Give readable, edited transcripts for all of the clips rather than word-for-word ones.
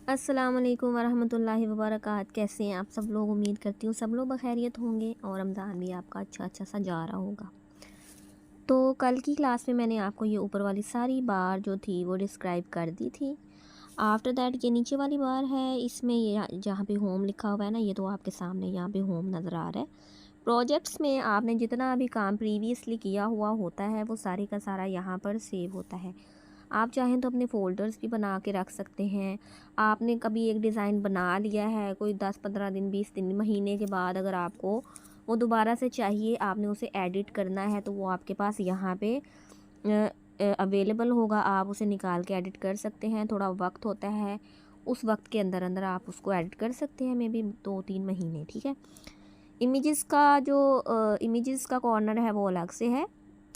अस्सलाम वालेकुम वरहमतुल्लाहि वबरकात। कैसे हैं आप सब लोग? उम्मीद करती हूँ सब लोग बखैरियत होंगे और रमज़ान भी आपका अच्छा सा जा रहा होगा। तो कल की क्लास में मैंने आपको ये ऊपर वाली सारी बार जो थी वो डिस्क्राइब कर दी थी। आफ्टर दैट ये नीचे वाली बार है, इसमें ये जहाँ पे होम लिखा हुआ है ना, ये तो आपके सामने यहाँ पे होम नज़र आ रहा है। प्रोजेक्ट्स में आपने जितना भी काम प्रीवियसली किया हुआ होता है वो सारे का सारा यहाँ पर सेव होता है। आप चाहें तो अपने फ़ोल्डर्स भी बना के रख सकते हैं। आपने कभी एक डिज़ाइन बना लिया है, कोई 10-15 दिन 20 दिन महीने के बाद अगर आपको वो दोबारा से चाहिए, आपने उसे एडिट करना है, तो वो आपके पास यहाँ पे अवेलेबल होगा। आप उसे निकाल के एडिट कर सकते हैं। थोड़ा वक्त होता है, उस वक्त के अंदर अंदर आप उसको एडिट कर सकते हैं, मे बी 2-3 महीने। ठीक है। इमेजेस का कॉर्नर है वो अलग से है,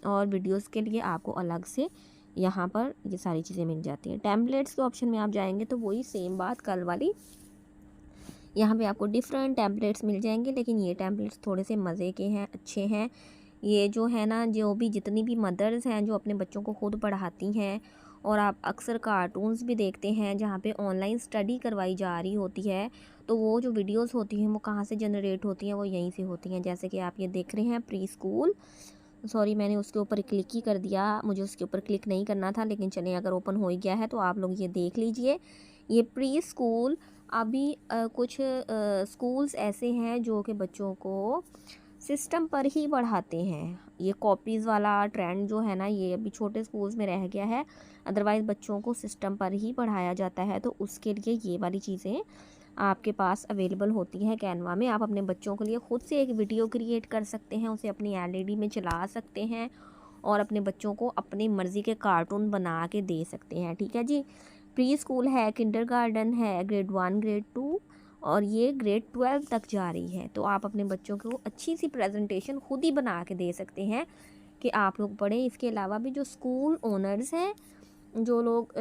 और वीडियोस के लिए आपको अलग से यहाँ पर ये सारी चीज़ें मिल जाती हैं। टेम्पलेट्स के ऑप्शन में आप जाएंगे तो वही सेम बात कल वाली, यहाँ पे आपको डिफरेंट टेम्पलेट्स मिल जाएंगे, लेकिन ये टेम्पलेट्स थोड़े से मज़े के हैं, अच्छे हैं। ये जो है ना, जो भी जितनी भी मदर्स हैं जो अपने बच्चों को खुद पढ़ाती हैं, और आप अक्सर कार्टून्स भी देखते हैं जहाँ पे ऑनलाइन स्टडी करवाई जा रही होती है, तो वो जो वीडियोस होती हैं वो कहाँ से जनरेट होती हैं? वो यहीं से होती हैं। जैसे कि आप ये देख रहे हैं प्री स्कूल, सॉरी मैंने उसके ऊपर क्लिक ही कर दिया, मुझे उसके ऊपर क्लिक नहीं करना था, लेकिन चलिए अगर ओपन हो ही गया है तो आप लोग ये देख लीजिए। ये प्री स्कूल अभी कुछ स्कूल्स ऐसे हैं जो कि बच्चों को सिस्टम पर ही पढ़ाते हैं। ये कॉपीज़ वाला ट्रेंड जो है ना, ये अभी छोटे स्कूल्स में रह गया है। अदरवाइज़ बच्चों को सिस्टम पर ही पढ़ाया जाता है, तो उसके लिए ये वाली चीज़ें आपके पास अवेलेबल होती हैं कैनवा में। आप अपने बच्चों के लिए खुद से एक वीडियो क्रिएट कर सकते हैं, उसे अपनी एलईडी में चला सकते हैं और अपने बच्चों को अपनी मर्ज़ी के कार्टून बना के दे सकते हैं। ठीक है जी। प्री स्कूल है, किंडरगार्टन है, ग्रेड 1 ग्रेड 2 और ये ग्रेड 12 तक जा रही है। तो आप अपने बच्चों को अच्छी सी प्रेजेंटेशन खुद ही बना के दे सकते हैं कि आप लोग पढ़ें। इसके अलावा भी जो स्कूल ओनर्स हैं, जो लोग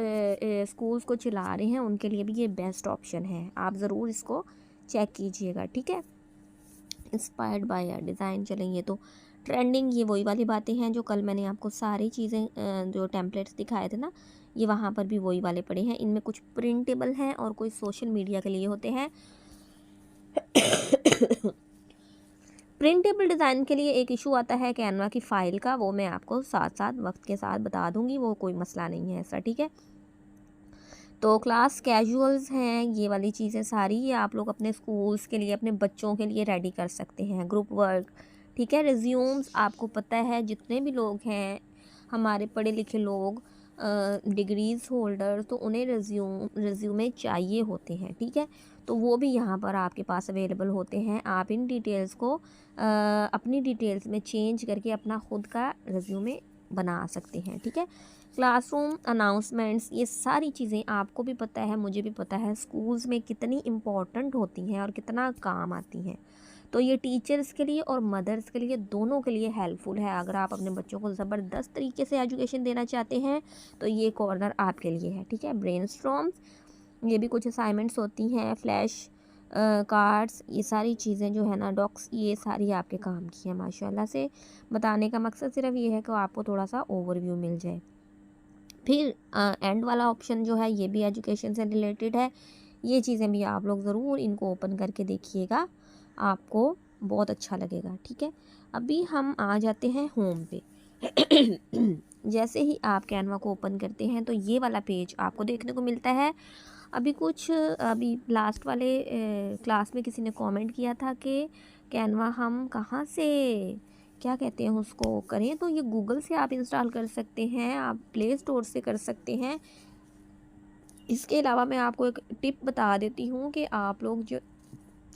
स्कूल्स को चला रहे हैं, उनके लिए भी ये बेस्ट ऑप्शन है। आप ज़रूर इसको चेक कीजिएगा। ठीक है। इंस्पायर्ड बाय अ डिज़ाइन, चलेंगे तो ट्रेंडिंग, ये वही वाली बातें हैं जो कल मैंने आपको सारी चीज़ें जो टेम्पलेट्स दिखाए थे ना, ये वहाँ पर भी वही वाले पड़े हैं। इनमें कुछ प्रिंटेबल हैं और कोई सोशल मीडिया के लिए होते हैं। प्रिंटेबल डिज़ाइन के लिए एक इशू आता है कैनवा की फ़ाइल का, वो मैं आपको साथ साथ वक्त के साथ बता दूंगी, वो कोई मसला नहीं है ऐसा। ठीक है। तो क्लास कैजुअल्स हैं, ये वाली चीज़ें सारी ये आप लोग अपने स्कूल्स के लिए, अपने बच्चों के लिए रेडी कर सकते हैं। ग्रुप वर्क, ठीक है। रिज्यूम्स, आपको पता है जितने भी लोग हैं हमारे पढ़े लिखे लोग, डिग्रीज़ होल्डर, तो उन्हें रिज्यूमे चाहिए होते हैं। ठीक है। तो वो भी यहाँ पर आपके पास अवेलेबल होते हैं। आप इन डिटेल्स को अपनी डिटेल्स में चेंज करके अपना खुद का रिज्यूमे बना सकते हैं। ठीक है। क्लासरूम अनाउंसमेंट्स, ये सारी चीज़ें आपको भी पता है, मुझे भी पता है स्कूल्स में कितनी इम्पॉर्टेंट होती हैं और कितना काम आती हैं। तो ये टीचर्स के लिए और मदर्स के लिए, दोनों के लिए हेल्पफुल है। अगर आप अपने बच्चों को ज़बरदस्त तरीके से एजुकेशन देना चाहते हैं तो ये कॉर्नर आपके लिए है। ठीक है। ब्रेनस्टॉर्म्स, ये भी कुछ असाइनमेंट्स होती हैं, फ्लैश कार्ड्स, ये सारी चीज़ें जो है ना, डॉक्स, ये सारी आपके काम की है। माशाल्लाह से बताने का मकसद सिर्फ ये है कि आपको थोड़ा सा ओवरव्यू मिल जाए। फिर एंड वाला ऑप्शन जो है ये भी एजुकेशन से रिलेटेड है। ये चीज़ें भी आप लोग ज़रूर इनको ओपन करके देखिएगा, आपको बहुत अच्छा लगेगा। ठीक है। अभी हम आ जाते हैं होम पे। जैसे ही आप कैनवा को ओपन करते हैं तो ये वाला पेज आपको देखने को मिलता है। अभी लास्ट वाले क्लास में किसी ने कमेंट किया था कि कैनवा हम कहाँ से, क्या कहते हैं उसको, करें, तो ये गूगल से आप इंस्टॉल कर सकते हैं, आप प्ले स्टोर से कर सकते हैं। इसके अलावा मैं आपको एक टिप बता देती हूँ कि आप लोग जो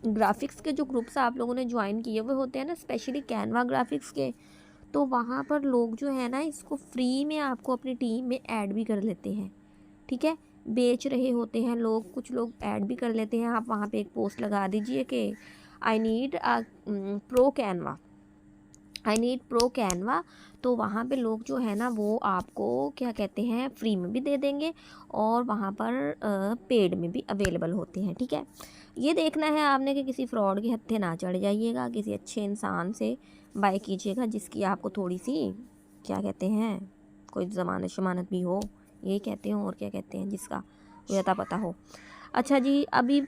ग्राफिक्स के जो ग्रुप्स आप लोगों ने ज्वाइन किए हुए होते हैं ना, स्पेशली कैनवा ग्राफिक्स के, तो वहाँ पर लोग जो है ना इसको फ्री में आपको अपनी टीम में ऐड भी कर लेते हैं। ठीक है। बेच रहे होते हैं लोग, कुछ लोग ऐड भी कर लेते हैं। आप वहाँ पे एक पोस्ट लगा दीजिए कि I need pro Canva, I need pro Canva, तो वहाँ पे लोग जो है ना वो आपको क्या कहते हैं फ्री में भी दे देंगे और वहाँ पर पेड में भी अवेलेबल होते हैं। ठीक है। ये देखना है आपने कि किसी फ्रॉड के हत्थे ना चढ़ जाइएगा, किसी अच्छे इंसान से बाय कीजिएगा जिसकी आपको थोड़ी सी, क्या कहते हैं, कोई ज़मानत शमानत भी हो, यही कहते हैं और क्या कहते हैं, जिसका कोई अता पता हो। अच्छा जी, अभी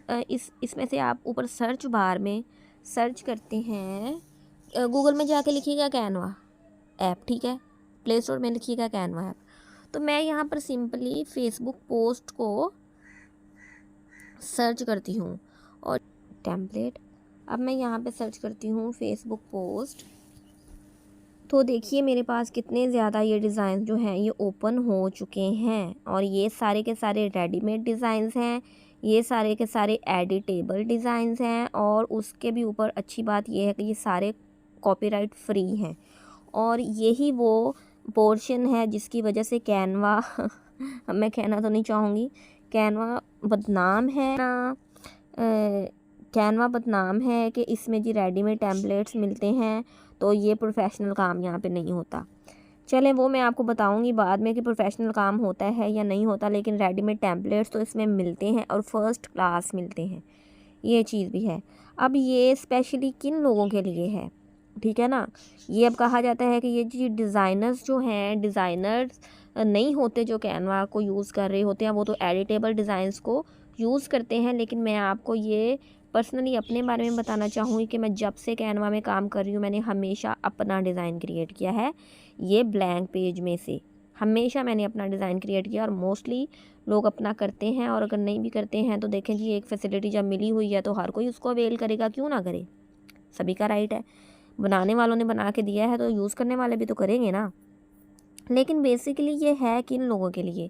इसमें से आप ऊपर सर्च बार में सर्च करते हैं, गूगल में जाके लिखिएगा कैनवा ऐप, ठीक है, प्ले स्टोर में लिखिएगा कैनवा ऐप। तो मैं यहाँ पर सिंपली फेसबुक पोस्ट को सर्च करती हूँ और टेम्पलेट, अब मैं यहाँ पे सर्च करती हूँ फेसबुक पोस्ट। तो देखिए मेरे पास कितने ज़्यादा ये डिज़ाइन जो हैं ये ओपन हो चुके हैं, और ये सारे के सारे रेडीमेड डिज़ाइंस हैं, ये सारे के सारे एडिटेबल डिज़ाइंस हैं, और उसके भी ऊपर अच्छी बात ये है कि ये सारे कॉपीराइट फ्री हैं। और यही वो पोर्शन है जिसकी वजह से कैनवा मैं कहना तो नहीं चाहूँगी कैनवा बदनाम है ना, कैनवा बदनाम है कि इसमें जी रेडीमेड टेम्पलेट्स मिलते हैं, तो ये प्रोफेशनल काम यहाँ पे नहीं होता। चलें वो मैं आपको बताऊँगी बाद में कि प्रोफेशनल काम होता है या नहीं होता, लेकिन रेडीमेड टेम्पलेट्स तो इसमें मिलते हैं और फर्स्ट क्लास मिलते हैं, ये चीज़ भी है। अब ये स्पेशली किन लोगों के लिए है, ठीक है ना। ये अब कहा जाता है कि ये जी डिज़ाइनर्स जो हैं, डिज़ाइनर्स नहीं होते जो कैनवा को यूज़ कर रहे होते हैं, वो तो एडिटेबल डिज़ाइंस को यूज़ करते हैं। लेकिन मैं आपको ये पर्सनली अपने बारे में बताना चाहूँगी कि मैं जब से कैनवा में काम कर रही हूँ, मैंने हमेशा अपना डिज़ाइन क्रिएट किया है। ये ब्लैंक पेज में से हमेशा मैंने अपना डिज़ाइन क्रिएट किया, और मोस्टली लोग अपना करते हैं, और अगर नहीं भी करते हैं तो देखें जी, एक फैसिलिटी जब मिली हुई है तो हर कोई उसको अवेल करेगा, क्यों ना करे, सभी का राइट है। बनाने वालों ने बना के दिया है तो यूज़ करने वाले भी तो करेंगे ना। लेकिन बेसिकली ये है किन लोगों के लिए,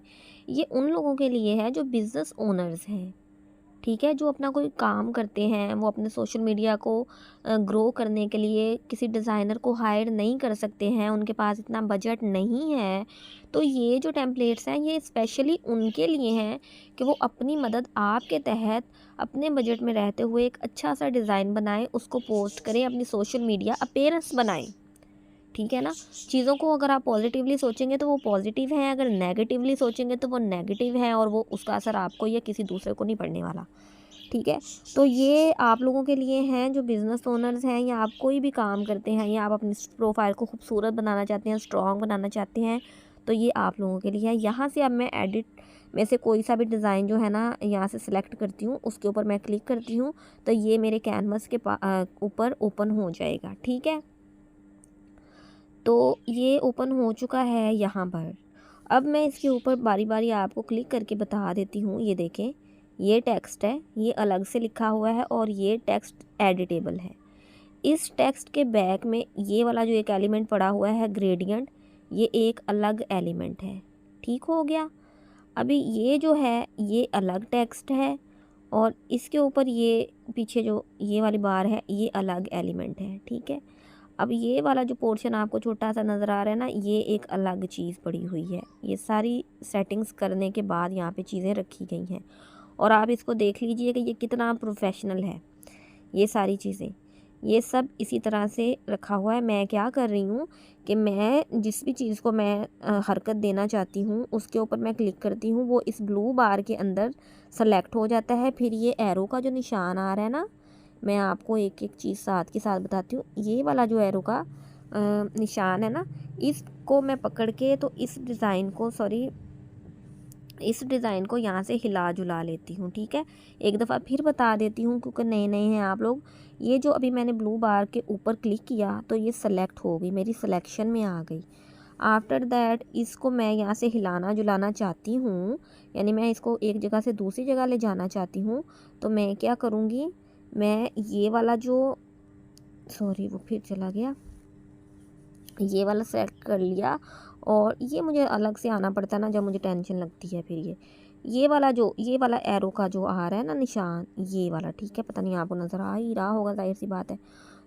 ये उन लोगों के लिए है जो बिज़नेस ओनर्स हैं, ठीक है, जो अपना कोई काम करते हैं, वो अपने सोशल मीडिया को ग्रो करने के लिए किसी डिज़ाइनर को हायर नहीं कर सकते हैं, उनके पास इतना बजट नहीं है। तो ये जो टेम्पलेट्स हैं ये स्पेशली उनके लिए हैं कि वो अपनी मदद आपके तहत अपने बजट में रहते हुए एक अच्छा सा डिज़ाइन बनाएं, उसको पोस्ट करें, अपनी सोशल मीडिया अपीयरेंस बनाएं, ठीक है ना। चीज़ों को अगर आप पॉजिटिवली सोचेंगे तो वो पॉजिटिव हैं, अगर नेगेटिवली सोचेंगे तो वो नेगेटिव है, और वो उसका असर आपको या किसी दूसरे को नहीं पड़ने वाला, ठीक है। तो ये आप लोगों के लिए हैं जो बिज़नेस ओनर्स हैं, या आप कोई भी काम करते हैं, या आप अपनी प्रोफाइल को खूबसूरत बनाना चाहते हैं, स्ट्रॉन्ग बनाना चाहते हैं, तो ये आप लोगों के लिए है। यहाँ से अब मैं एडिट में से कोई सा भी डिज़ाइन जो है ना यहाँ से सिलेक्ट करती हूँ, उसके ऊपर मैं क्लिक करती हूँ, तो ये मेरे कैनवस के ऊपर ओपन हो जाएगा, ठीक है। तो ये ओपन हो चुका है यहाँ पर। अब मैं इसके ऊपर बारी बारी आपको क्लिक करके बता देती हूँ। ये देखें, ये टेक्स्ट है, ये अलग से लिखा हुआ है, और ये टेक्स्ट एडिटेबल है। इस टेक्स्ट के बैक में ये वाला जो एक एलिमेंट पड़ा हुआ है ग्रेडियंट, ये एक अलग एलिमेंट है, ठीक हो गया। अभी ये जो है ये अलग टेक्स्ट है, और इसके ऊपर ये पीछे जो ये वाली बार है ये अलग एलिमेंट है, ठीक है। अब ये वाला जो पोर्शन आपको छोटा सा नज़र आ रहा है ना, ये एक अलग चीज़ पड़ी हुई है। ये सारी सेटिंग्स करने के बाद यहाँ पे चीज़ें रखी गई हैं, और आप इसको देख लीजिए कि ये कितना प्रोफेशनल है। ये सारी चीज़ें ये सब इसी तरह से रखा हुआ है। मैं क्या कर रही हूँ कि मैं जिस भी चीज़ को मैं हरकत देना चाहती हूँ उसके ऊपर मैं क्लिक करती हूँ, वो इस ब्लू बार के अंदर सेलेक्ट हो जाता है। फिर ये एरो का जो निशान आ रहा है ना, मैं आपको एक एक चीज़ साथ के साथ बताती हूँ। ये वाला जो एरो का निशान है ना, इसको मैं पकड़ के तो इस डिज़ाइन को यहाँ से हिला जुला लेती हूँ, ठीक है। एक दफ़ा फिर बता देती हूँ क्योंकि नए नए हैं आप लोग। ये जो अभी मैंने ब्लू बार के ऊपर क्लिक किया तो ये सेलेक्ट हो गई, मेरी सिलेक्शन में आ गई। आफ्टर दैट इसको मैं यहाँ से हिलाना जुलाना चाहती हूँ, यानी मैं इसको एक जगह से दूसरी जगह ले जाना चाहती हूँ। तो मैं क्या करूँगी, मैं ये वाला जो वो फिर चला गया, ये वाला सेलेक्ट कर लिया, और ये मुझे अलग से आना पड़ता है ना जब मुझे टेंशन लगती है। फिर ये वाला एरो का जो आ रहा है ना निशान, ये वाला, ठीक है, पता नहीं आपको नज़र आ ही रहा होगा, जाहिर सी बात है।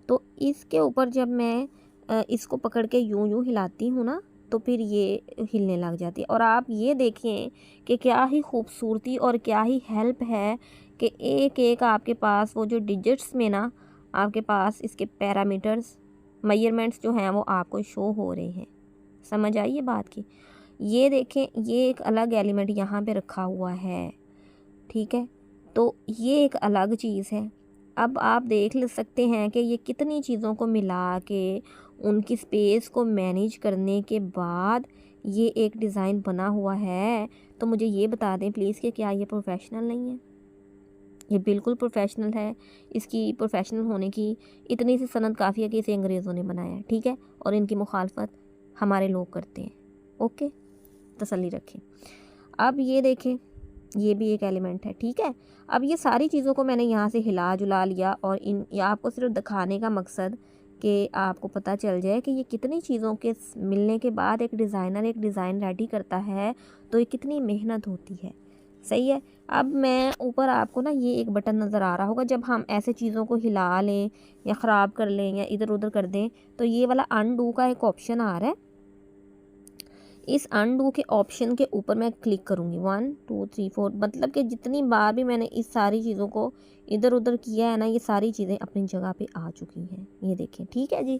तो इसके ऊपर जब मैं इसको पकड़ के यूं यूं हिलाती हूँ ना, तो फिर ये हिलने लग जाती है। और आप ये देखें कि क्या ही खूबसूरती और क्या ही हेल्प है कि एक एक आपके पास वो जो डिजिट्स में ना आपके पास इसके पैरामीटर्स मेजरमेंट्स जो हैं वो आपको शो हो रहे हैं। समझ आई ये बात की। ये देखें, ये एक अलग एलिमेंट यहाँ पे रखा हुआ है, ठीक है। तो ये एक अलग चीज़ है। अब आप देख ले सकते हैं कि ये कितनी चीज़ों को मिला के उनकी स्पेस को मैनेज करने के बाद ये एक डिज़ाइन बना हुआ है। तो मुझे ये बता दें प्लीज़ कि क्या ये प्रोफेशनल नहीं है? ये बिल्कुल प्रोफेशनल है। इसकी प्रोफेशनल होने की इतनी सी सनद काफ़ी है कि इसे अंग्रेज़ों ने बनाया है, ठीक है, और इनकी मुखालफत हमारे लोग करते हैं। ओके, तसल्ली रखें। अब ये देखें, ये भी एक एलिमेंट है, ठीक है। अब ये सारी चीज़ों को मैंने यहाँ से हिला जुला लिया और इन या आपको सिर्फ दिखाने का मकसद कि आपको पता चल जाए कि ये कितनी चीज़ों के मिलने के बाद एक डिज़ाइनर एक डिज़ाइन रेडी करता है, तो ये कितनी मेहनत होती है। सही है। अब मैं ऊपर आपको ना ये एक बटन नज़र आ रहा होगा, जब हम ऐसे चीज़ों को हिला लें या ख़राब कर लें या इधर उधर कर दें, तो ये वाला अनडू का एक ऑप्शन आ रहा है। इस अनडू के ऑप्शन के ऊपर मैं क्लिक करूँगी 1 2 3 4, मतलब कि जितनी बार भी मैंने इस सारी चीज़ों को इधर उधर किया है ना, ये सारी चीज़ें अपनी जगह पे आ चुकी हैं। ये देखें, ठीक है जी।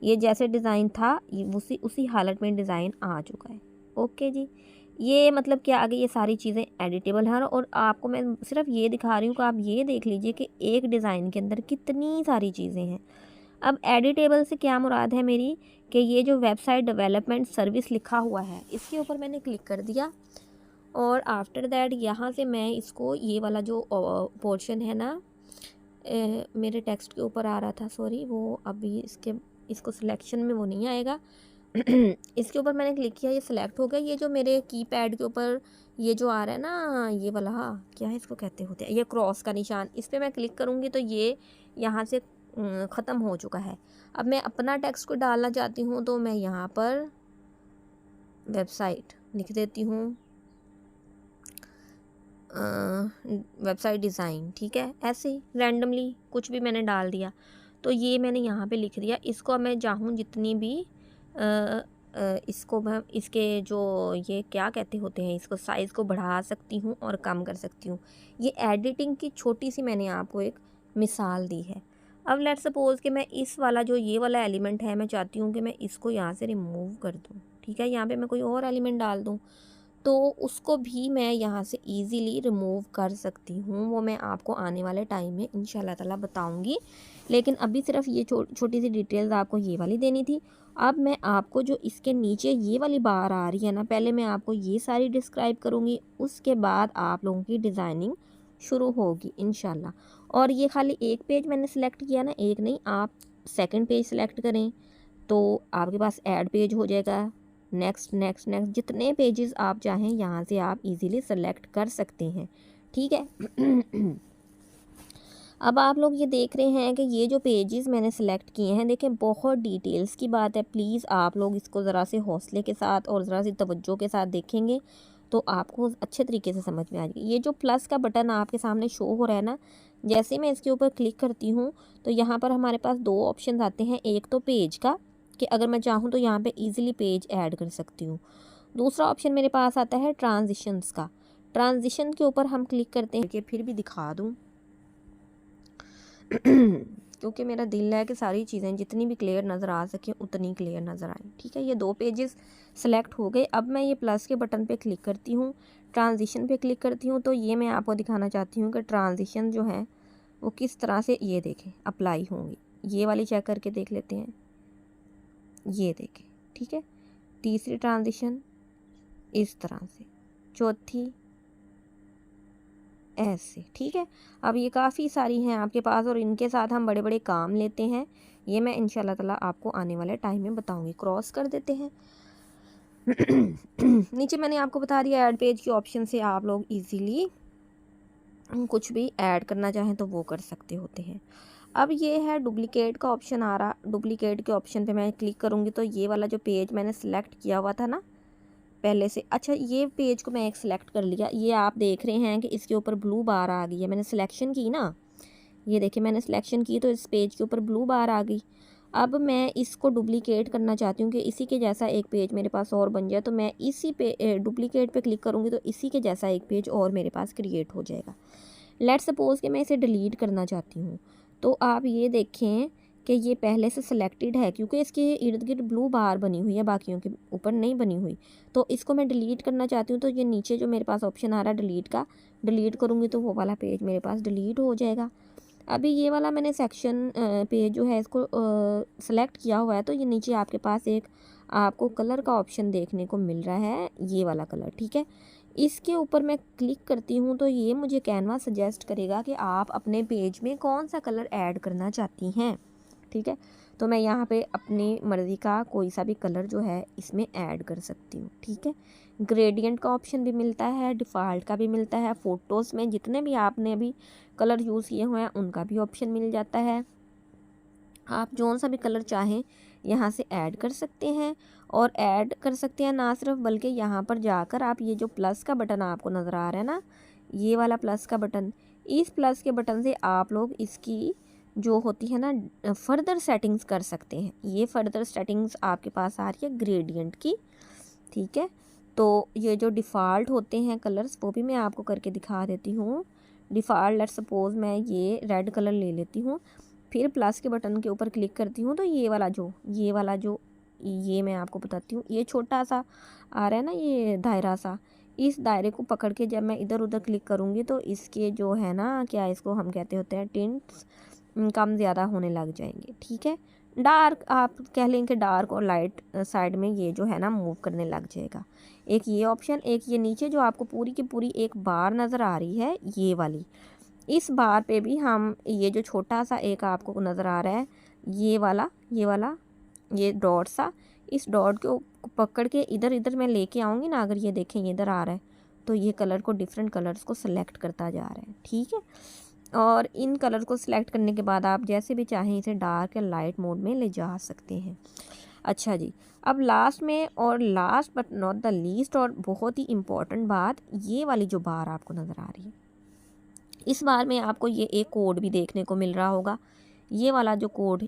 ये जैसे डिज़ाइन था ये उसी उसी हालत में डिज़ाइन आ चुका है। ओके जी। ये मतलब कि आगे ये सारी चीज़ें एडिटेबल हैं और आपको मैं सिर्फ ये दिखा रही हूँ कि आप ये देख लीजिए कि एक डिज़ाइन के अंदर कितनी सारी चीज़ें हैं। अब एडिटेबल से क्या मुराद है मेरी, कि ये जो वेबसाइट डेवलपमेंट सर्विस लिखा हुआ है इसके ऊपर मैंने क्लिक कर दिया और आफ्टर दैट यहाँ से मैं इसको ये वाला जो पोर्शन है ना, मेरे टेक्स्ट के ऊपर आ रहा था, सॉरी, वो अभी इसको सिलेक्शन में वो नहीं आएगा। इसके ऊपर मैंने क्लिक किया, ये सिलेक्ट हो गया। ये जो मेरे कीपैड के ऊपर ये जो आ रहा है ना, ये वाला क्या है इसको कहते होते हैं, ये क्रॉस का निशान, इस पर मैं क्लिक करूँगी तो ये यहाँ से ख़त्म हो चुका है। अब मैं अपना टेक्स्ट को डालना चाहती हूँ तो मैं यहाँ पर वेबसाइट लिख देती हूँ, वेबसाइट डिज़ाइन, ठीक है। ऐसे ही रैंडमली कुछ भी मैंने डाल दिया तो ये मैंने यहाँ पे लिख दिया। इसको मैं चाहूँ जितनी भी इसको मैं इसके जो ये क्या कहते होते हैं, इसको साइज़ को बढ़ा सकती हूँ और कम कर सकती हूँ। ये एडिटिंग की छोटी सी मैंने आपको एक मिसाल दी है। अब लेट सपोज़ कि मैं इस वाला जो ये वाला एलिमेंट है, मैं चाहती हूँ कि मैं इसको यहाँ से रिमूव कर दूँ, ठीक है। यहाँ पे मैं कोई और एलिमेंट डाल दूँ तो उसको भी मैं यहाँ से इजीली रिमूव कर सकती हूँ। वो मैं आपको आने वाले टाइम में इंशाल्लाह ताला बताऊँगी, लेकिन अभी सिर्फ ये छोटी सी डिटेल्स आपको ये वाली देनी थी। अब मैं आपको जो इसके नीचे ये वाली बार आ रही है ना, पहले मैं आपको ये सारी डिस्क्राइब करूँगी, उसके बाद आप लोगों की डिज़ाइनिंग शुरू होगी इंशाल्लाह। और ये खाली एक पेज मैंने सेलेक्ट किया ना, एक नहीं, आप सेकंड पेज सेलेक्ट करें तो आपके पास ऐड पेज हो जाएगा। नेक्स्ट नेक्स्ट नेक्स्ट, जितने पेजेस आप चाहें यहाँ से आप इजीली सेलेक्ट कर सकते हैं, ठीक है। अब आप लोग ये देख रहे हैं कि ये जो पेजेस मैंने सेलेक्ट किए हैं, देखें बहुत डिटेल्स की बात है। प्लीज़ आप लोग इसको ज़रा से हौसले के साथ और ज़रा सी तवज्जो के साथ देखेंगे तो आपको अच्छे तरीके से समझ में आ जाएगी। ये जो प्लस का बटन आपके सामने शो हो रहा है ना, जैसे मैं इसके ऊपर क्लिक करती हूँ तो यहाँ पर हमारे पास दो ऑप्शन आते हैं। एक तो पेज का, कि अगर मैं चाहूँ तो यहाँ पे इजीली पेज ऐड कर सकती हूँ। दूसरा ऑप्शन मेरे पास आता है ट्रांजिशंस का। ट्रांजिशन के ऊपर हम क्लिक करते हैं कि फिर भी दिखा दूँ क्योंकि मेरा दिल है कि सारी चीज़ें जितनी भी क्लियर नज़र आ सकें उतनी क्लियर नज़र आए, ठीक है। ये दो पेजेस सेलेक्ट हो गए। अब मैं ये प्लस के बटन पे क्लिक करती हूँ, ट्रांजिशन पे क्लिक करती हूँ, तो ये मैं आपको दिखाना चाहती हूँ कि ट्रांजिशन जो है वो किस तरह से, ये देखें, अप्लाई होंगी। ये वाली चेक करके देख लेते हैं, ये देखें, ठीक है। तीसरी ट्रांजिशन इस तरह से, चौथी ऐसे, ठीक है। अब ये काफ़ी सारी हैं आपके पास और इनके साथ हम बड़े बड़े काम लेते हैं। ये मैं इंशाल्लाह ताला आपको आने वाले टाइम में बताऊंगी। क्रॉस कर देते हैं। नीचे मैंने आपको बता दिया ऐड पेज के ऑप्शन से आप लोग इजीली कुछ भी ऐड करना चाहें तो वो कर सकते होते हैं। अब ये है डुप्लीकेट का ऑप्शन आ रहा। डुप्लीकेट के ऑप्शन पे मैं क्लिक करूँगी तो ये वाला जो पेज मैंने सेलेक्ट किया हुआ था ना पहले से, अच्छा ये पेज को मैं एक सिलेक्ट कर लिया। ये आप देख रहे हैं कि इसके ऊपर ब्लू बार आ गई है। मैंने सिलेक्शन की ना, ये देखिए मैंने सिलेक्शन की तो इस पेज के ऊपर ब्लू बार आ गई। अब मैं इसको डुप्लीकेट करना चाहती हूँ कि इसी के जैसा एक पेज मेरे पास और बन जाए, तो मैं इसी पे डुप्लीकेट पे क्लिक करूँगी तो इसी के जैसा एक पेज और मेरे पास क्रिएट हो जाएगा। लेट सपोज़ कि मैं इसे डिलीट करना चाहती हूँ, तो आप ये देखें कि ये पहले से सिलेक्टेड है क्योंकि इसके इर्द गिर्द ब्लू बार बनी हुई है, बाकियों के ऊपर नहीं बनी हुई। तो इसको मैं डिलीट करना चाहती हूँ तो ये नीचे जो मेरे पास ऑप्शन आ रहा है डिलीट का, डिलीट करूँगी तो वो वाला पेज मेरे पास डिलीट हो जाएगा। अभी ये वाला मैंने सेक्शन पेज जो है इसको सेलेक्ट किया हुआ है, तो ये नीचे आपके पास एक आपको कलर का ऑप्शन देखने को मिल रहा है, ये वाला कलर, ठीक है। इसके ऊपर मैं क्लिक करती हूँ तो ये मुझे कैनवा सजेस्ट करेगा कि आप अपने पेज में कौन सा कलर ऐड करना चाहती हैं। ठीक है, तो मैं यहाँ पे अपनी मर्ज़ी का कोई सा भी कलर जो है इसमें ऐड कर सकती हूँ। ठीक है, ग्रेडियंट का ऑप्शन भी मिलता है, डिफ़ॉल्ट का भी मिलता है, फ़ोटोज़ में जितने भी आपने अभी कलर यूज़ किए हुए हैं उनका भी ऑप्शन मिल जाता है। आप जौन सा भी कलर चाहें यहाँ से ऐड कर सकते हैं, और ऐड कर सकते हैं ना सिर्फ, बल्कि यहाँ पर जाकर आप ये जो प्लस का बटन आपको नज़र आ रहा है ना, ये वाला प्लस का बटन, इस प्लस के बटन से आप लोग इसकी जो होती है ना फर्दर सेटिंग्स कर सकते हैं। ये फर्दर सेटिंग्स आपके पास आ रही है ग्रेडियंट की। ठीक है, तो ये जो डिफ़ॉल्ट होते हैं कलर्स वो भी मैं आपको करके दिखा देती हूँ। डिफ़ॉल्ट लेट्स सपोज़ मैं ये रेड कलर ले लेती हूँ, फिर प्लस के बटन के ऊपर क्लिक करती हूँ तो ये वाला जो ये मैं आपको बताती हूँ, ये छोटा सा आ रहा है ना ये दायरा सा, इस दायरे को पकड़ के जब मैं इधर उधर क्लिक करूँगी तो इसके जो है ना, क्या इसको हम कहते होते हैं, टिंट्स कम ज़्यादा होने लग जाएंगे। ठीक है, डार्क आप कह लें कि डार्क और लाइट साइड में ये जो है ना मूव करने लग जाएगा। एक ये ऑप्शन, एक ये नीचे जो आपको पूरी की पूरी एक बार नज़र आ रही है ये वाली, इस बार पे भी हम ये जो छोटा सा एक आपको नज़र आ रहा है ये डॉट सा, इस डॉट को पकड़ के इधर इधर मैं लेके आऊँगी ना, अगर ये देखें ये इधर आ रहा है तो ये कलर को डिफरेंट कलर्स को सिलेक्ट करता जा रहा है। ठीक है, और इन कलर को सिलेक्ट करने के बाद आप जैसे भी चाहें इसे डार्क या लाइट मोड में ले जा सकते हैं। अच्छा जी, अब लास्ट में, और last but not the least, और बहुत ही इम्पॉर्टेंट बात, ये वाली जो बार आपको नज़र आ रही है, इस बार में आपको ये एक कोड भी देखने को मिल रहा होगा। ये वाला जो कोड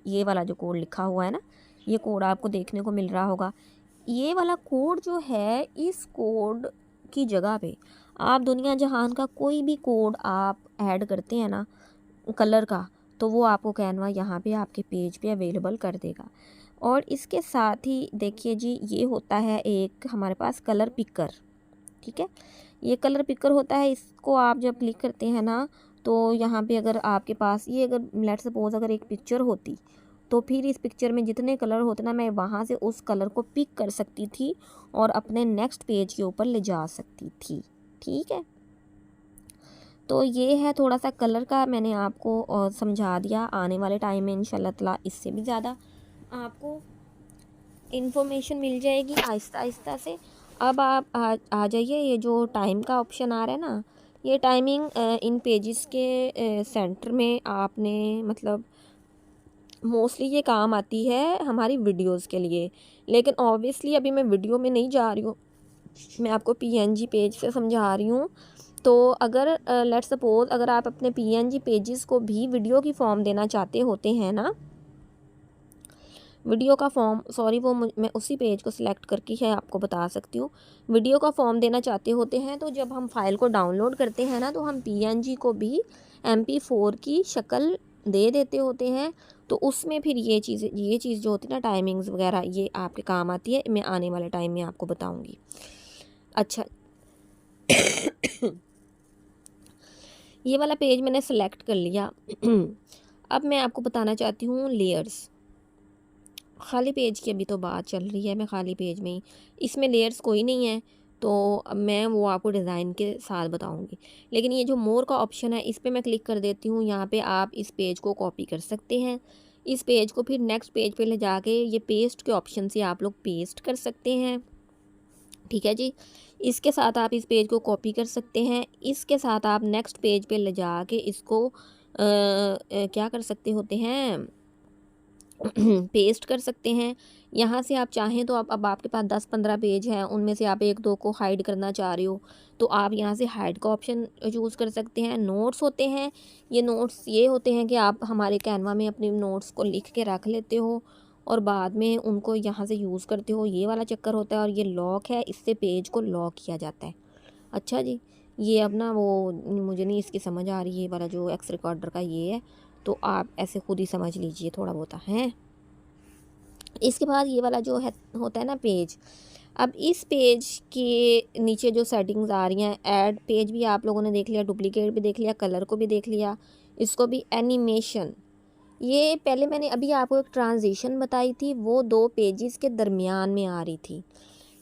लिखा हुआ है ना, ये कोड आपको देखने को मिल रहा होगा। ये वाला कोड जो है, इस कोड की जगह पे आप दुनिया जहान का कोई भी कोड आप ऐड करते हैं ना कलर का, तो वो आपको कैनवा यहाँ पे आपके पेज पे अवेलेबल कर देगा। और इसके साथ ही देखिए जी, ये होता है एक हमारे पास कलर पिकर। ठीक है, ये कलर पिकर होता है, इसको आप जब क्लिक करते हैं ना तो यहाँ पे अगर आपके पास ये, अगर लेट सपोज अगर एक पिक्चर होती तो फिर इस पिक्चर में जितने कलर होते ना, मैं वहाँ से उस कलर को पिक कर सकती थी और अपने नेक्स्ट पेज के ऊपर ले जा सकती थी। ठीक है, तो ये है थोड़ा सा कलर का, मैंने आपको समझा दिया। आने वाले टाइम में इंशाल्लाह ताला इससे भी ज़्यादा आपको इन्फॉर्मेशन मिल जाएगी आहिस्ता आहिस्ता से। अब आप आ जाइए, ये जो टाइम का ऑप्शन आ रहा है ना, ये टाइमिंग इन पेजेस के सेंटर में आपने मतलब मोस्टली ये काम आती है हमारी वीडियोस के लिए, लेकिन ऑब्वियसली अभी मैं वीडियो में नहीं जा रही हूँ, मैं आपको पीएनजी पेज से समझा रही हूँ। तो अगर लेट्स सपोज अगर आप अपने पीएनजी पेजेस को भी वीडियो की फॉर्म देना चाहते होते हैं ना, वीडियो का फॉर्म, सॉरी वो मैं उसी पेज को सिलेक्ट करके है आपको बता सकती हूँ। वीडियो का फॉर्म देना चाहते होते हैं तो जब हम फाइल को डाउनलोड करते हैं ना, तो हम पीएनजी को भी MP4 की शक्ल दे देते होते हैं। तो उसमें फिर ये चीज़ जो होती है ना, टाइमिंग्स वगैरह, ये आपके काम आती है, मैं आने वाले टाइम में आपको बताऊँगी। अच्छा ये वाला पेज मैंने सेलेक्ट कर लिया। अब मैं आपको बताना चाहती हूँ लेयर्स। खाली पेज की अभी तो बात चल रही है, मैं खाली पेज में ही, इसमें लेयर्स कोई नहीं है, तो अब मैं वो आपको डिज़ाइन के साथ बताऊंगी। लेकिन ये जो मोर का ऑप्शन है, इस पर मैं क्लिक कर देती हूँ। यहाँ पे आप इस पेज को कॉपी कर सकते हैं, इस पेज को फिर नेक्स्ट पेज पे ले जाके ये पेस्ट के ऑप्शन से आप लोग पेस्ट कर सकते हैं। ठीक है जी, इसके साथ आप इस पेज को कॉपी कर सकते हैं, इसके साथ आप नेक्स्ट पेज पे ले जाके इसको क्या कर सकते होते हैं, पेस्ट कर सकते हैं। यहाँ से आप चाहें तो आप, अब आपके पास 10-15 पेज हैं, उनमें से आप 1-2 को हाइड करना चाह रहे हो तो आप यहाँ से हाइड का ऑप्शन चूज़ कर सकते हैं। नोट्स होते हैं, ये नोट्स ये होते हैं कि आप हमारे कैनवा में अपने नोट्स को लिख के रख लेते हो और बाद में उनको यहाँ से यूज़ करते हो, ये वाला चक्कर होता है। और ये लॉक है, इससे पेज को लॉक किया जाता है। अच्छा जी, ये अब ना वो मुझे नहीं इसकी समझ आ रही है, वाला जो एक्स रिकॉर्डर का ये है, तो आप ऐसे खुद ही समझ लीजिए थोड़ा बहुत है। इसके बाद ये वाला जो है होता है ना पेज, अब इस पेज के नीचे जो सेटिंग्स आ रही हैं, ऐड पेज भी आप लोगों ने देख लिया, डुप्लीकेट भी देख लिया, कलर को भी देख लिया, इसको भी एनिमेशन, ये पहले मैंने अभी आपको एक ट्रांजिशन बताई थी, वो 2 पेजेस के दरमियान में आ रही थी।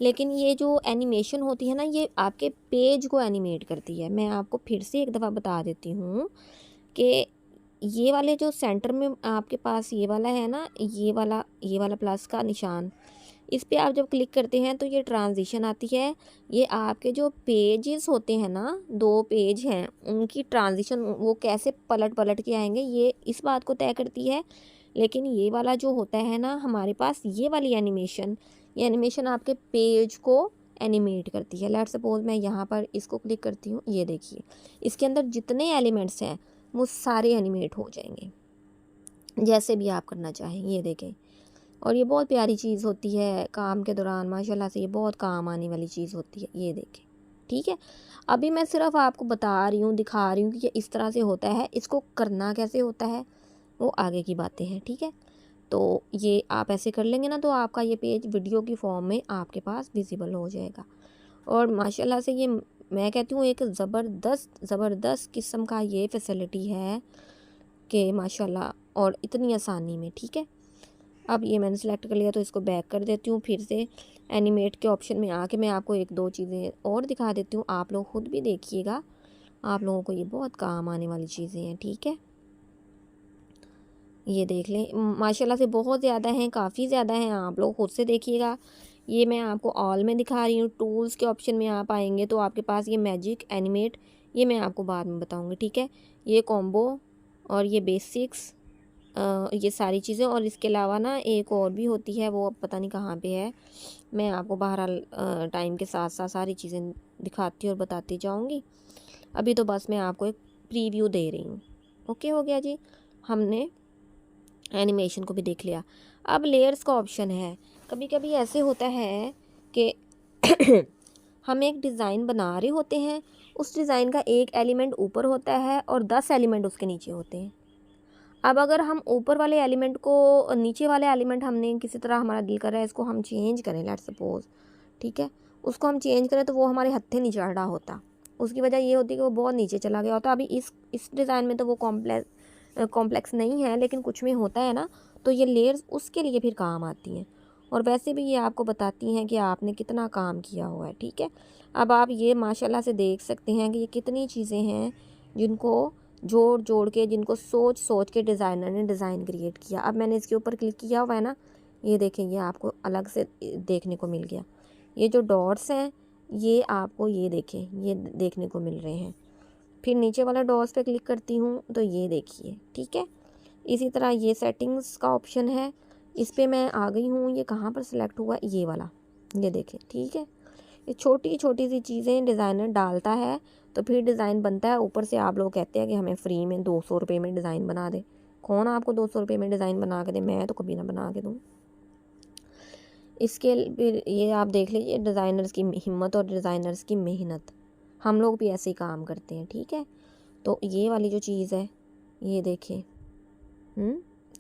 लेकिन ये जो एनिमेशन होती है ना, ये आपके पेज को एनिमेट करती है। मैं आपको फिर से एक दफ़ा बता देती हूँ कि ये वाले जो सेंटर में आपके पास ये वाला है ना, ये वाला प्लस का निशान, इस पे आप जब क्लिक करते हैं तो ये ट्रांजिशन आती है। ये आपके जो पेजेस होते हैं ना, 2 पेज हैं, उनकी ट्रांजिशन वो कैसे पलट पलट के आएंगे, ये इस बात को तय करती है। लेकिन ये वाला जो होता है ना हमारे पास, ये वाली एनिमेशन, ये एनिमेशन आपके पेज को एनिमेट करती है। लेट्स सपोज मैं यहाँ पर इसको क्लिक करती हूँ, ये देखिए इसके अंदर जितने एलिमेंट्स हैं वो सारे एनिमेट हो जाएंगे, जैसे भी आप करना चाहें। ये देखें, और ये बहुत प्यारी चीज़ होती है काम के दौरान, माशाल्लाह से ये बहुत काम आने वाली चीज़ होती है। ये देखें, ठीक है। अभी मैं सिर्फ आपको बता रही हूँ, दिखा रही हूँ कि ये इस तरह से होता है, इसको करना कैसे होता है वो आगे की बातें हैं, ठीक है। तो ये आप ऐसे कर लेंगे ना, तो आपका ये पेज वीडियो की फॉर्म में आपके पास विजिबल हो जाएगा। और माशाल्लाह से ये मैं कहती हूँ एक ज़बरदस्त किस्म का ये फैसिलिटी है कि माशाल्लाह, और इतनी आसानी में, ठीक है। अब ये मैंने सेलेक्ट कर लिया तो इसको बैक कर देती हूँ। फिर से एनिमेट के ऑप्शन में आके मैं आपको 1-2 चीज़ें और दिखा देती हूँ, आप लोग खुद भी देखिएगा, आप लोगों को ये बहुत काम आने वाली चीज़ें हैं, ठीक है। ये देख लें, माशाल्लाह से बहुत ज़्यादा हैं, काफ़ी ज़्यादा हैं, आप लोग खुद से देखिएगा। ये मैं आपको ऑल में दिखा रही हूँ। टूल्स के ऑप्शन में आप आएंगे तो आपके पास ये मैजिक, एनिमेट, ये मैं आपको बाद में बताऊँगी, ठीक है। ये कॉम्बो और ये बेसिक्स, ये सारी चीज़ें, और इसके अलावा ना एक और भी होती है, वो अब पता नहीं कहाँ पे है। मैं आपको बहरहाल टाइम के साथ साथ सारी चीज़ें दिखाती और बताती जाऊँगी। अभी तो बस मैं आपको एक प्रीव्यू दे रही हूँ। ओके हो गया जी, हमने एनिमेशन को भी देख लिया। अब लेयर्स का ऑप्शन है। कभी कभी ऐसे होता है कि हम एक डिज़ाइन बना रहे होते हैं, उस डिज़ाइन का एक एलिमेंट ऊपर होता है और 10 एलिमेंट उसके नीचे होते हैं। अब अगर हम ऊपर वाले एलिमेंट को, नीचे वाले एलिमेंट हमने किसी तरह, हमारा दिल कर रहा है इसको हम चेंज करें, लेट्स सपोज, ठीक है, उसको हम चेंज करें तो वो हमारे हत्थे नहीं चढ़ रहा होता। उसकी वजह ये होती है कि वो बहुत नीचे चला गया होता। अभी इस डिज़ाइन में तो वो कॉम्प्लेक्स नहीं है, लेकिन कुछ में होता है ना, तो ये लेयर्स उसके लिए फिर काम आती हैं। और वैसे भी ये आपको बताती हैं कि आपने कितना काम किया हुआ है, ठीक है। अब आप ये माशाल्लाह से देख सकते हैं कि ये कितनी चीज़ें हैं जिनको जोड़ जोड़ के, जिनको सोच सोच के डिज़ाइनर ने डिज़ाइन क्रिएट किया। अब मैंने इसके ऊपर क्लिक किया हुआ है ना, ये देखें, ये आपको अलग से देखने को मिल गया। ये जो डॉट्स हैं ये आपको, ये देखें, ये देखने को मिल रहे हैं। फिर नीचे वाला डॉट्स पे क्लिक करती हूँ तो ये देखिए, ठीक है। इसी तरह ये सेटिंग्स का ऑप्शन है, इस पर मैं आ गई हूँ। ये कहाँ पर सिलेक्ट हुआ, ये वाला, ये देखें, ठीक है। ये छोटी छोटी सी चीज़ें डिज़ाइनर डालता है तो फिर डिज़ाइन बनता है। ऊपर से आप लोग कहते हैं कि हमें फ्री में 200 रुपये में डिज़ाइन बना दे। कौन आपको 200 रुपये में डिज़ाइन बना के दे, मैं तो कभी ना बना के दूँ। इसके फिर ये आप देख लीजिए, डिज़ाइनर्स की हिम्मत और डिज़ाइनर्स की मेहनत, हम लोग भी ऐसे ही काम करते हैं, ठीक है। तो ये वाली जो चीज़ है, ये देखें,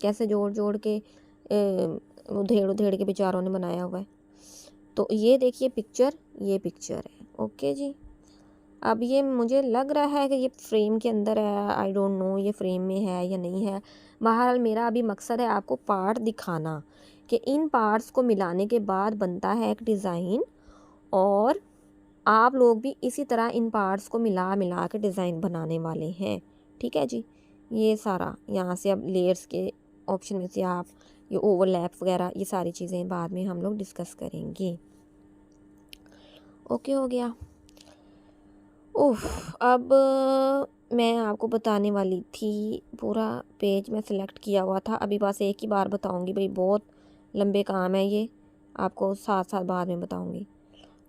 कैसे जोड़ जोड़ के उधेड़ उधेड़ के बेचारों ने बनाया हुआ है। तो ये देखिए पिक्चर, ये पिक्चर है, ओके जी। अब ये मुझे लग रहा है कि ये फ्रेम के अंदर है, आई डोंट नो ये फ्रेम में है या नहीं है। बहरहाल मेरा अभी मकसद है आपको पार्ट दिखाना कि इन पार्ट्स को मिलाने के बाद बनता है एक डिज़ाइन, और आप लोग भी इसी तरह इन पार्ट्स को मिला मिला के डिज़ाइन बनाने वाले हैं, ठीक है जी। ये सारा यहाँ से अब लेयर्स के ऑप्शन में से आप ये ओवरलैप वगैरह, ये सारी चीज़ें बाद में हम लोग डिस्कस करेंगे। ओके हो गया। अब मैं आपको बताने वाली थी, पूरा पेज में सेलेक्ट किया हुआ था, अभी बस एक ही बार बताऊंगी भाई, बहुत लंबे काम है ये, आपको साथ साथ बाद में बताऊंगी।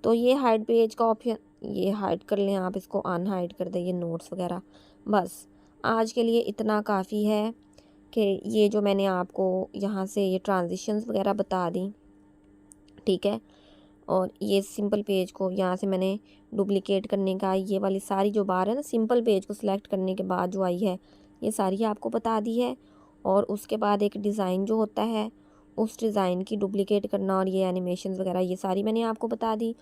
तो ये हाइड पेज का ऑप्शन, ये हाइड कर लें आप, इसको अनहाइड कर दें, ये नोट्स वगैरह। बस आज के लिए इतना काफ़ी है कि ये जो मैंने आपको यहाँ से ये ट्रांजिशंस वगैरह बता दी, ठीक है। और ये सिंपल पेज को यहाँ से मैंने डुप्लिकेट करने का, ये वाली सारी जो बार है ना, सिंपल पेज को सिलेक्ट करने के बाद जो आई है, ये सारी आपको बता दी है। और उसके बाद एक डिज़ाइन जो होता है, उस डिज़ाइन की डुप्लिकेट करना, और ये एनिमेशन वगैरह, ये सारी मैंने आपको बता दी।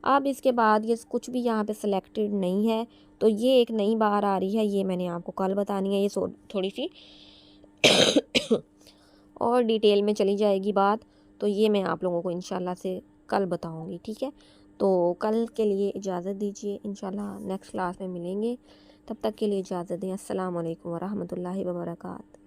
अब इसके बाद ये कुछ भी यहाँ पे सिलेक्टेड नहीं है, तो ये एक नई बार आ रही है, ये मैंने आपको कल बतानी है। ये थोड़ी सी और डिटेल में चली जाएगी बात, तो ये मैं आप लोगों को इंशाल्लाह से कल बताऊँगी, ठीक है। तो कल के लिए इजाज़त दीजिए, इंशाल्लाह नेक्स्ट क्लास में मिलेंगे। तब तक के लिए इजाज़त दें। अस्सलाम वालेकुम व रहमतुल्लाहि व बरकातहू।